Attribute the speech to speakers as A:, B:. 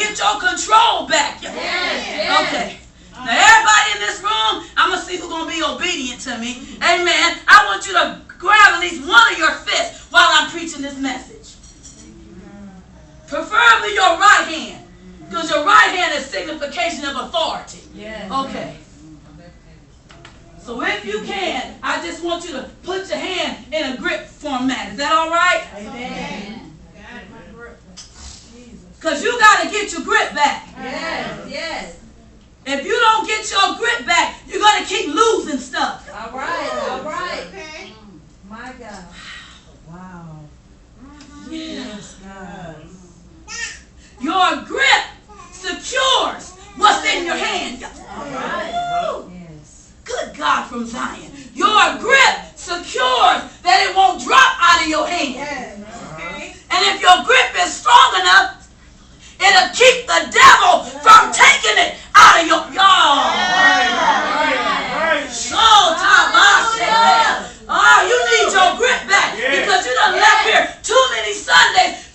A: get your control back. Okay. Now everybody in this room, I'm going to see who's going to be obedient to me. Amen. I want you to grab at least one of your fists while I'm preaching this message. Preferably your right hand. Because your right hand is signification of authority. Okay. So if you can, I just want you to put your hand in a grip format. Is that all right?
B: Amen.
A: Because you got to get your grip back.
B: Yes.
A: If you don't get your grip back, you're going to keep losing stuff.
B: All right. Okay. My God.
C: Wow.
A: Yes.
C: God.
A: Your grip secures what's in your hand.
B: All right. Yes.
A: Good God from Zion. Your grip secures that it won't drop out of your hand. And if your grip is strong enough, it'll keep the devil from taking it out of your y'all. Oh, you need your grip back because you done left here too many Sundays